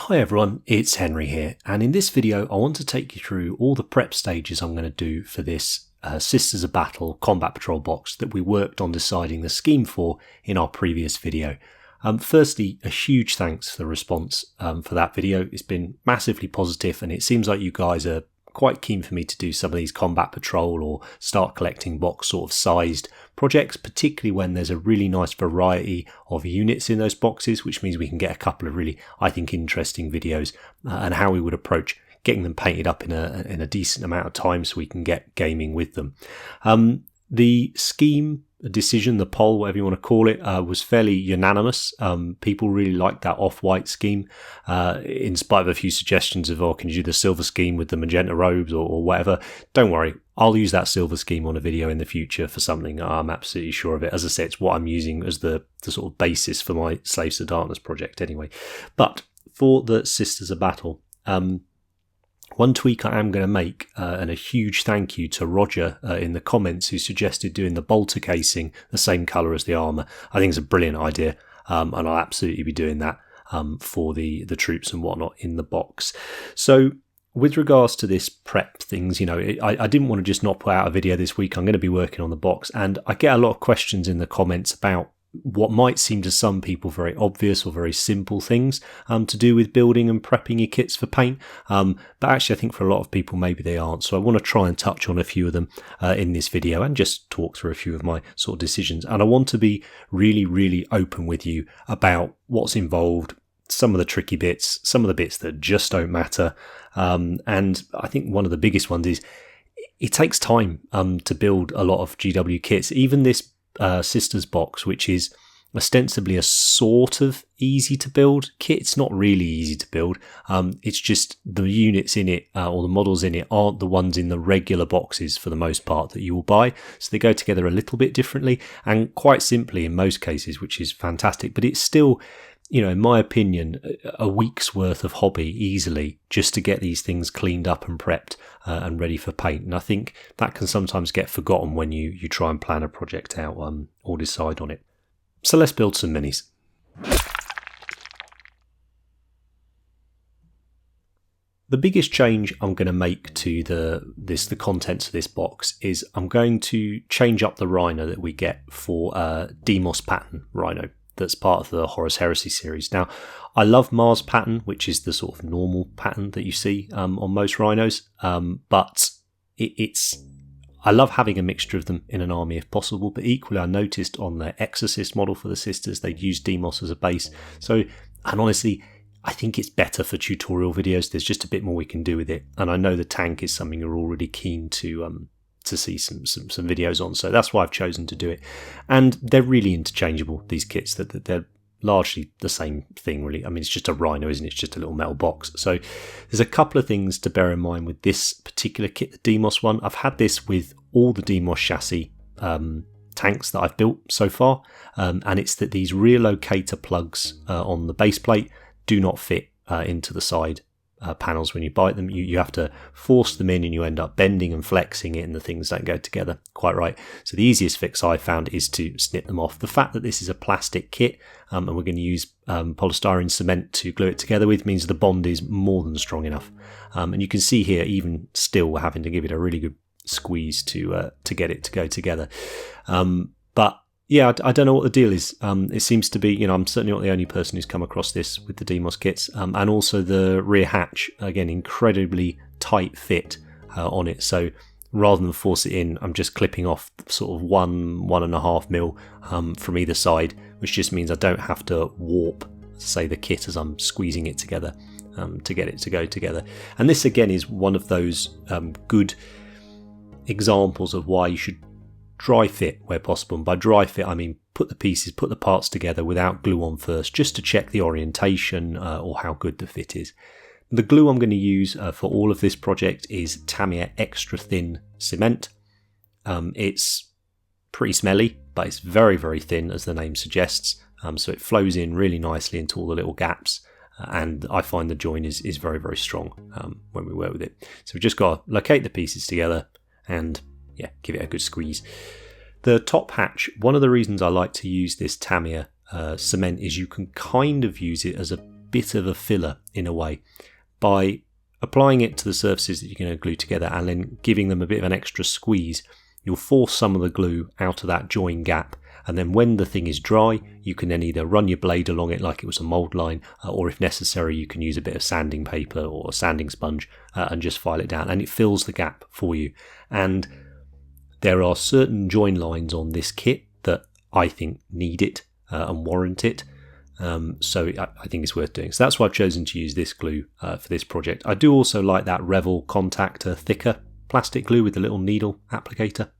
Hi everyone, it's Henry here, and in this video I want to take you through all the prep stages I'm going to do for this Sisters of Battle Combat Patrol box that we worked on deciding the scheme for in our previous video. Firstly, a huge thanks for the response for that video. It's been massively positive and it seems like you guys are quite keen for me to do some of these Combat Patrol or start collecting box sort of sized projects, particularly when there's a really nice variety of units in those boxes, which means we can get a couple of really, I think, interesting videos and how we would approach getting them painted up in a decent amount of time so we can get gaming with them. The scheme decision, the poll, whatever you want to call it, was fairly unanimous. People really liked that off-white scheme, in spite of a few suggestions of, can you do the silver scheme with the magenta robes or whatever. Don't worry, I'll use that silver scheme on a video in the future for something. I'm absolutely sure of it. As I said, it's what I'm using as the sort of basis for my Slaves to Darkness project anyway. But for the Sisters of Battle, one tweak I am going to make, and a huge thank you to Roger in the comments who suggested doing the bolter casing the same colour as the armour. I think it's a brilliant idea, and I'll absolutely be doing that for the troops and whatnot in the box. So with regards to this prep things, I didn't want to just not put out a video this week. I'm going to be working on the box, and I get a lot of questions in the comments about what might seem to some people very obvious or very simple things to do with building and prepping your kits for paint, but actually I think for a lot of people maybe they aren't. So I want to try and touch on a few of them in this video and just talk through a few of my sort of decisions, and I want to be really open with you about what's involved, some of the tricky bits, some of the bits that just don't matter, and I think one of the biggest ones is it takes time to build a lot of GW kits. Even this Sisters box, which is ostensibly a sort of easy to build kit, it's not really easy to build. It's just the units in it or the models in it aren't the ones in the regular boxes for the most part that you will buy, so they go together a little bit differently and quite simply in most cases, which is fantastic. But it's still, in my opinion, a week's worth of hobby easily just to get these things cleaned up and prepped and ready for paint. And I think that can sometimes get forgotten when you try and plan a project out or decide on it. So let's build some minis. The biggest change I'm going to make to the contents of this box is I'm going to change up the Rhino that we get for Demos pattern Rhino. That's part of the Horus Heresy series. Now, I love Mars pattern, which is the sort of normal pattern that you see on most Rhinos, but I love having a mixture of them in an army if possible, but equally I noticed on the Exorcist model for the Sisters, they'd use Demos as a base. So, and honestly, I think it's better for tutorial videos. There's just a bit more we can do with it, and I know the tank is something you're already keen to see some videos on, so that's why I've chosen to do it. And they're really interchangeable, these kits, that they're largely the same thing really. I mean, it's just a Rhino, isn't it? It's just a little metal box. So there's a couple of things to bear in mind with this particular kit, the Demos one. I've had this with all the Demos chassis tanks that I've built so far, and it's that these rear locator plugs on the base plate do not fit into the side panels when you bite them. You have to force them in and you end up bending and flexing it and the things don't go together quite right. So the easiest fix I found is to snip them off. The fact that this is a plastic kit and we're going to use polystyrene cement to glue it together with means the bond is more than strong enough. And you can see here, even still, we're having to give it a really good squeeze to get it to go together. But yeah, I don't know what the deal is. It seems to be, I'm certainly not the only person who's come across this with the Demos kits. And also the rear hatch, again, incredibly tight fit on it. So rather than force it in, I'm just clipping off sort of 1.5 mil from either side, which just means I don't have to warp, say, the kit as I'm squeezing it together to get it to go together. And this, again, is one of those good examples of why you should dry fit where possible. And by dry fit, I mean put the parts together without glue on first, just to check the orientation or how good the fit is. The glue I'm going to use for all of this project is Tamiya extra thin cement. It's pretty smelly, but it's very thin, as the name suggests, so it flows in really nicely into all the little gaps, and I find the join is very strong when we work with it. So we've just got to locate the pieces together and give it a good squeeze. The top hatch, one of the reasons I like to use this Tamiya cement is you can kind of use it as a bit of a filler in a way. By applying it to the surfaces that you're going to glue together and then giving them a bit of an extra squeeze, you'll force some of the glue out of that join gap, and then when the thing is dry, you can then either run your blade along it like it was a mould line, or if necessary you can use a bit of sanding paper or a sanding sponge and just file it down, and it fills the gap for you. And there are certain join lines on this kit that I think need it and warrant it. So I think it's worth doing. So that's why I've chosen to use this glue for this project. I do also like that Revel Contactor thicker plastic glue with the little needle applicator.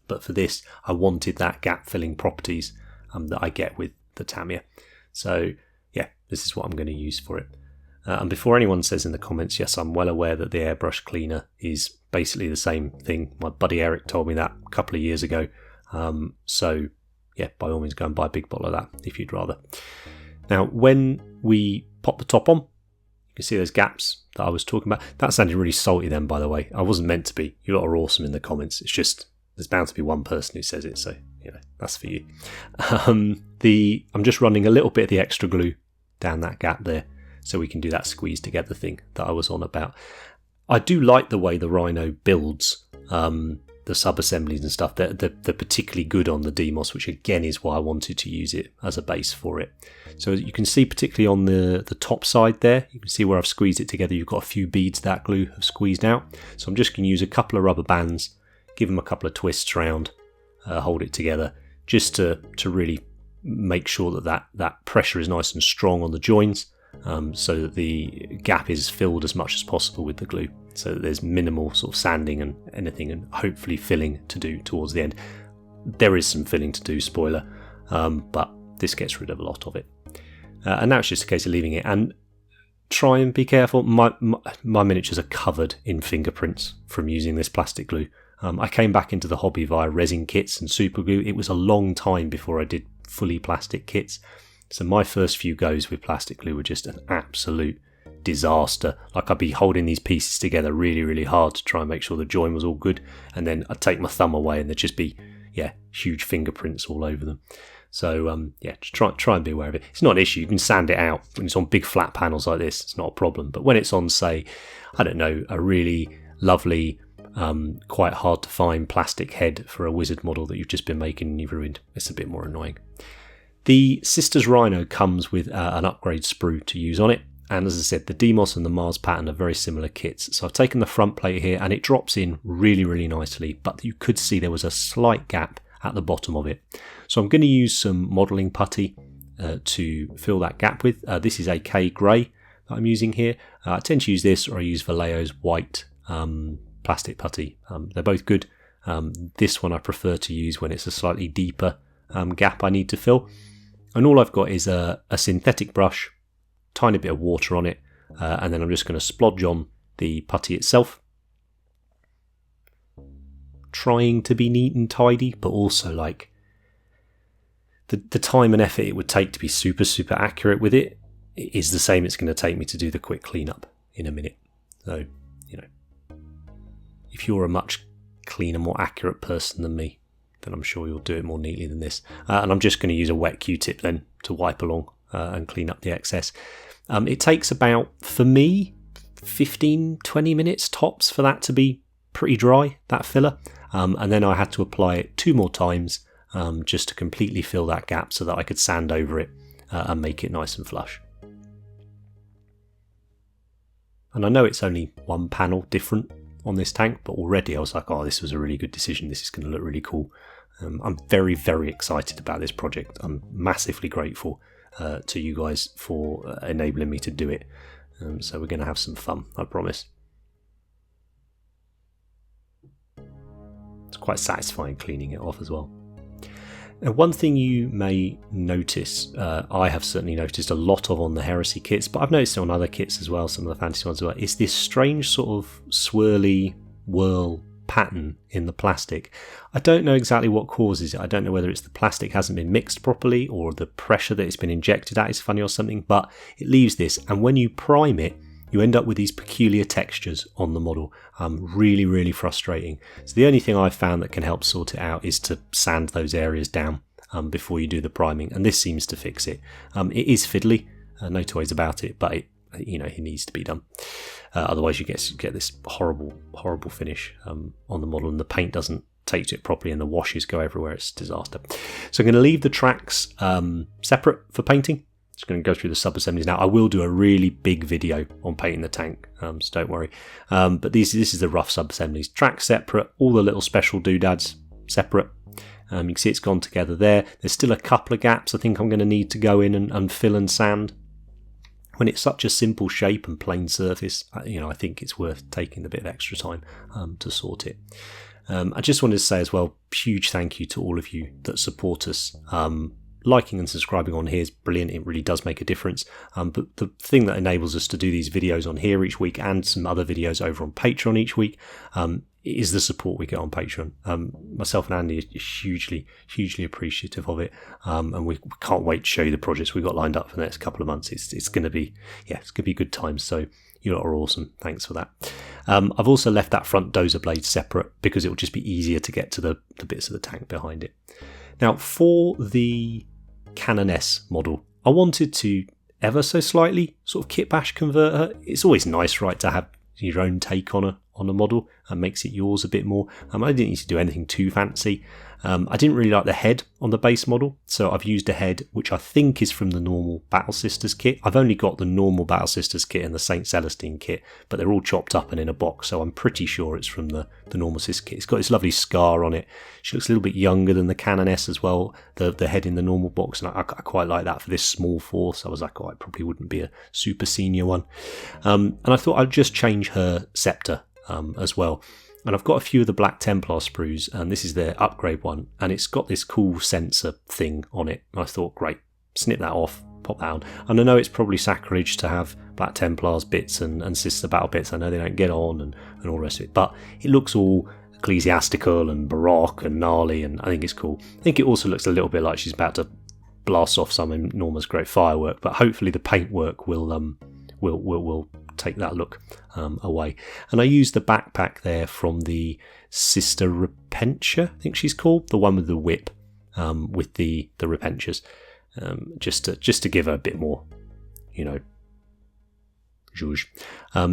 But for this, I wanted that gap filling properties that I get with the Tamiya. So yeah, this is what I'm going to use for it. And before anyone says in the comments, yes, I'm well aware that the airbrush cleaner is basically the same thing. My buddy Eric told me that a couple of years ago. So yeah, by all means go and buy a big bottle of that if you'd rather. Now, when we pop the top on, you can see those gaps that I was talking about. That sounded really salty then, by the way. I wasn't meant to be. You lot are awesome in the comments. It's just, there's bound to be one person who says it, so you know, that's for you. I'm just running a little bit of the extra glue down that gap there so we can do that squeeze together thing that I was on about. I do like the way the Rhino builds the sub-assemblies and stuff. They're particularly good on the DMOS, which again is why I wanted to use it as a base for it. So you can see particularly on the top side there, you can see where I've squeezed it together, you've got a few beads that glue have squeezed out. So I'm just going to use a couple of rubber bands, give them a couple of twists around, hold it together, just to really make sure that pressure is nice and strong on the joins, so that the gap is filled as much as possible with the glue, so that there's minimal sort of sanding and anything, and hopefully filling to do towards the end. There is some filling to do, spoiler, but this gets rid of a lot of it. And now it's just a case of leaving it, and try and be careful. My miniatures are covered in fingerprints from using this plastic glue. I came back into the hobby via resin kits and super glue. It was a long time before I did fully plastic kits. So my first few goes with plastic glue were just an absolute disaster. Like, I'd be holding these pieces together really, really hard to try and make sure the join was all good. And then I'd take my thumb away and there'd just be, huge fingerprints all over them. So, just try and be aware of it. It's not an issue. You can sand it out. When it's on big flat panels like this, it's not a problem. But when it's on, say, I don't know, a really lovely, quite hard to find plastic head for a wizard model that you've just been making and you've ruined, it's a bit more annoying. The Sisters Rhino comes with an upgrade sprue to use on it, and as I said, the DMOS and the Mars pattern are very similar kits. So I've taken the front plate here and it drops in really, really nicely, but you could see there was a slight gap at the bottom of it. So I'm going to use some modelling putty to fill that gap with. This is a K Grey that I'm using here. I tend to use this, or I use Vallejo's white plastic putty. They're both good. This one I prefer to use when it's a slightly deeper gap I need to fill. And all I've got is a synthetic brush, tiny bit of water on it, and then I'm just going to splodge on the putty itself. Trying to be neat and tidy, but also like the time and effort it would take to be super, super accurate with it is the same it's going to take me to do the quick cleanup in a minute. So, if you're a much cleaner, more accurate person than me, then I'm sure you'll do it more neatly than this. And I'm just going to use a wet Q-tip then to wipe along and clean up the excess. It takes about, for me, 15-20 minutes tops for that to be pretty dry, that filler. And then I had to apply it 2 more times just to completely fill that gap so that I could sand over it and make it nice and flush. And I know it's only one panel different on this tank, but already I was like, oh, this was a really good decision. This is going to look really cool. I'm very, very excited about this project. I'm massively grateful to you guys for enabling me to do it. So we're going to have some fun, I promise. It's quite satisfying cleaning it off as well. Now, one thing you may notice, I have certainly noticed a lot of on the Heresy kits, but I've noticed it on other kits as well, some of the fantasy ones as well, is this strange sort of swirly whirl pattern in the plastic. I don't know exactly what causes it. I don't know whether it's the plastic hasn't been mixed properly or the pressure that it's been injected at is funny or something, but it leaves this, and when you prime it, you end up with these peculiar textures on the model. Really, really frustrating. So the only thing I've found that can help sort it out is to sand those areas down before you do the priming, and this seems to fix it. It is fiddly, No two ways about it, but it needs to be done. Otherwise you get this horrible finish on the model, and the paint doesn't take to it properly and the washes go everywhere. It's a disaster. So I'm going to leave the tracks separate for painting. Just going to go through the sub-assemblies now. I will do a really big video on painting the tank, so don't worry. But this is the rough sub-assemblies. Tracks separate, all the little special doodads separate. You can see it's gone together there. There's still a couple of gaps I think I'm going to need to go in and fill and sand. When it's such a simple shape and plain surface, I think it's worth taking a bit of extra time to sort it. I just wanted to say as well, huge thank you to all of you that support us. Liking and subscribing on here is brilliant. It really does make a difference. But the thing that enables us to do these videos on here each week and some other videos over on Patreon each week is the support we get on Patreon. Myself and Andy are hugely appreciative of it. And we can't wait to show you the projects we've got lined up for the next couple of months. It's going to be good times. So you lot are awesome. Thanks for that. I've also left that front dozer blade separate because it will just be easier to get to the bits of the tank behind it. Now, for the Canon S model, I wanted to ever so slightly sort of kit bash convert her. It's always nice, right, to have your own take on a model and makes it yours a bit more. I didn't need to do anything too fancy. I didn't really like the head on the base model, so I've used a head which I think is from the normal Battle Sisters kit. I've only got the normal Battle Sisters kit and the St. Celestine kit, but they're all chopped up and in a box, so I'm pretty sure it's from the normal Sis kit. It's got this lovely scar on it. She looks a little bit younger than the Canon S as well, the head in the normal box, and I quite like that for this small force. I was like, it probably wouldn't be a super senior one. And I thought I'd just change her scepter as well. And I've got a few of the Black Templar sprues, and this is their upgrade one, and it's got this cool sensor thing on it. And I thought, great, snip that off, pop that on. And I know it's probably sacrilege to have Black Templars bits and Sister Battle bits. I know they don't get on and all the rest of it, but it looks all ecclesiastical and baroque and gnarly, and I think it's cool. I think it also looks a little bit like she's about to blast off some enormous great firework, but hopefully the paintwork will take that look away. And I used the backpack there from the Sister Repentia, I think she's called, the one with the whip, with the Repentias, just to give her a bit more, zhuzh.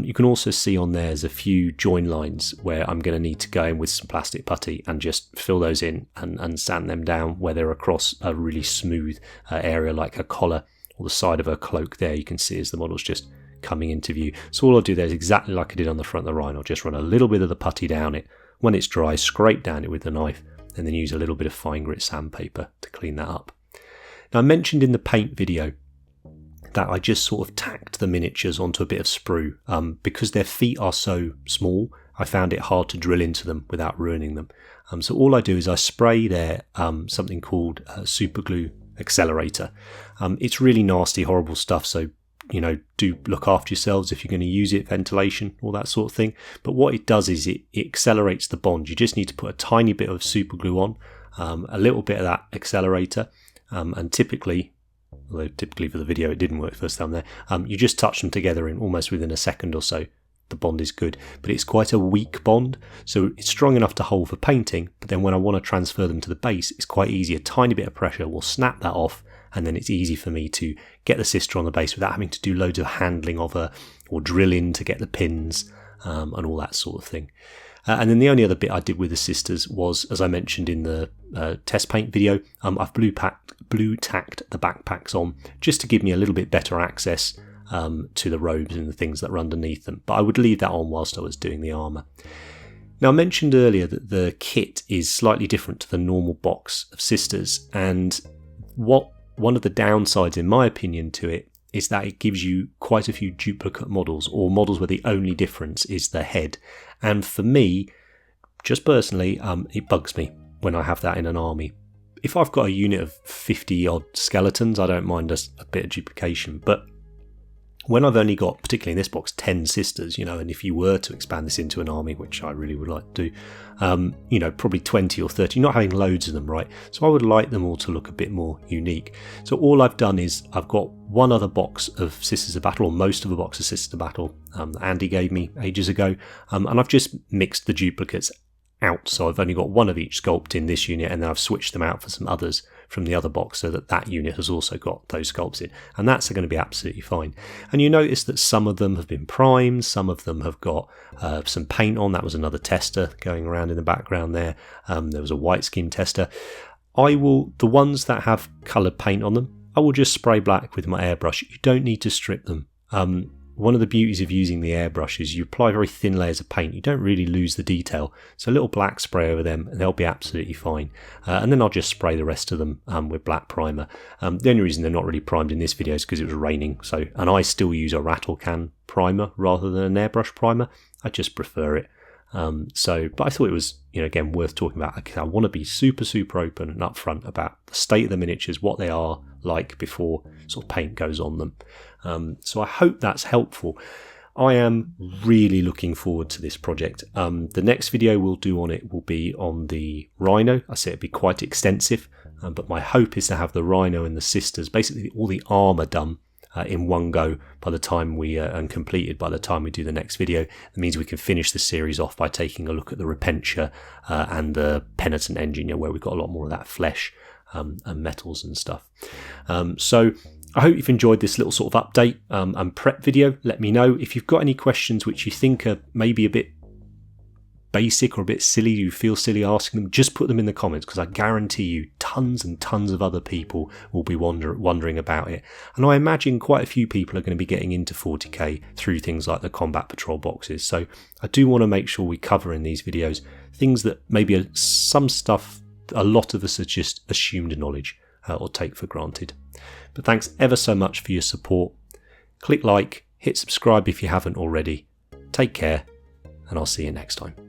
You can also see on there's a few join lines where I'm going to need to go in with some plastic putty and just fill those in and sand them down where they're across a really smooth area, like her collar or the side of her cloak there. You can see as the model's just coming into view. So all I'll do there is exactly like I did on the front of the Rhino. I'll just run a little bit of the putty down it. When it's dry, scrape down it with the knife, and then use a little bit of fine grit sandpaper to clean that up. Now, I mentioned in the paint video that I just sort of tacked the miniatures onto a bit of sprue. Because their feet are so small, I found it hard to drill into them without ruining them. So all I do is I spray there something called super glue accelerator. It's really nasty, horrible stuff, so do look after yourselves if you're going to use it, ventilation, all that sort of thing. But what it does is it accelerates the bond. You just need to put a tiny bit of super glue on, a little bit of that accelerator, and typically for the video it didn't work first time there, you just touch them together in almost within a second or so. The bond is good, but it's quite a weak bond, so it's strong enough to hold for painting, but then when I want to transfer them to the base, it's quite easy. A tiny bit of pressure will snap that off, and then it's easy for me to get the sister on the base without having to do loads of handling of her or drill in to get the pins and all that sort of thing. And then the only other bit I did with the sisters was, as I mentioned in the test paint video, I've blue tacked the backpacks on just to give me a little bit better access to the robes and the things that are underneath them. But I would leave that on whilst I was doing the armour. Now, I mentioned earlier that the kit is slightly different to the normal box of sisters, and one of the downsides, in my opinion, to it is that it gives you quite a few duplicate models, or models where the only difference is the head. And for me, just personally, it bugs me when I have that in an army. If I've got a unit of 50 odd skeletons, I don't mind a bit of duplication, but when I've only got, particularly in this box, 10 sisters, and if you were to expand this into an army, which I really would like to do, probably 20 or 30, not having loads of them, right? So I would like them all to look a bit more unique. So all I've done is I've got one other box of Sisters of Battle, or most of a box of Sisters of Battle that Andy gave me ages ago, and I've just mixed the duplicates out. So I've only got one of each sculpt in this unit, and then I've switched them out for some others from the other box so that that unit has also got those sculpts in, and that's going to be absolutely fine. And you notice that some of them have been primed, some of them have got some paint on. That was another tester going around in the background there. There was a white skin tester. The ones that have coloured paint on them, I will just spray black with my airbrush. You don't need to strip them. One of the beauties of using the airbrush is you apply very thin layers of paint. You don't really lose the detail. So a little black spray over them and they'll be absolutely fine. And then I'll just spray the rest of them with black primer. The only reason they're not really primed in this video is because it was raining. And I still use a rattle can primer rather than an airbrush primer. I just prefer it. But I thought it was, again, worth talking about, because I want to be super, super open and upfront about the state of the miniatures, what they are like before sort of paint goes on them. So I hope that's helpful. I am really looking forward to this project. The next video we'll do on it will be on the Rhino. I say it'd be quite extensive, but my hope is to have the Rhino and the sisters, basically all the armour done in one go by the time and completed by the time we do the next video. That means we can finish the series off by taking a look at the Repentia and the Penitent Engine, where we've got a lot more of that flesh and metals and stuff. So I hope you've enjoyed this little sort of update and prep video. Let me know if you've got any questions which you think are maybe a bit basic or a bit silly, you feel silly asking them, just put them in the comments, because I guarantee you tons and tons of other people will be wondering about it. And I imagine quite a few people are going to be getting into 40k through things like the Combat Patrol boxes. So I do want to make sure we cover in these videos things that maybe some stuff a lot of us are just assumed knowledge or take for granted. But thanks ever so much for your support. Click like, hit subscribe if you haven't already. Take care, and I'll see you next time.